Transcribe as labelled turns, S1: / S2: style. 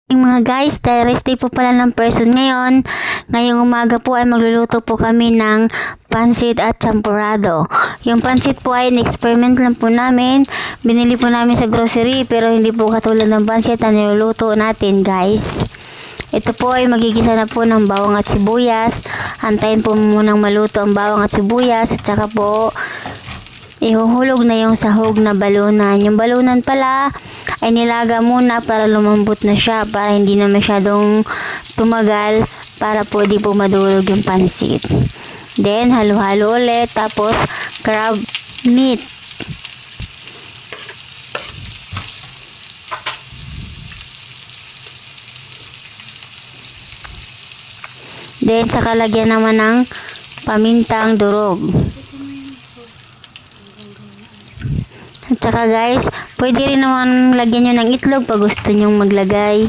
S1: Mga guys, dahil rest day po pala ng person ngayon. Ngayong umaga po ay magluluto po kami ng pansit at champurrado. Yung pansit po ay in-experiment lang po namin. Binili po namin sa grocery pero hindi po katulad ng pansit na niluluto natin guys. Ito po ay magigisa na po ng bawang at sibuyas. Antayin po munang maluto ang bawang at sibuyas at saka po ihuhulog na yung sahog na balunan. Yung balunan pala ay nilaga muna para lumambot na siya, para hindi na masyadong tumagal, para pwede po madurog yung pansit. Then halo-halo ulit, tapos crab meat. Then saka lagyan naman ng pamintang durog. At saka guys, pwede rin naman lagyan nyo ng itlog pag gusto nyong maglagay.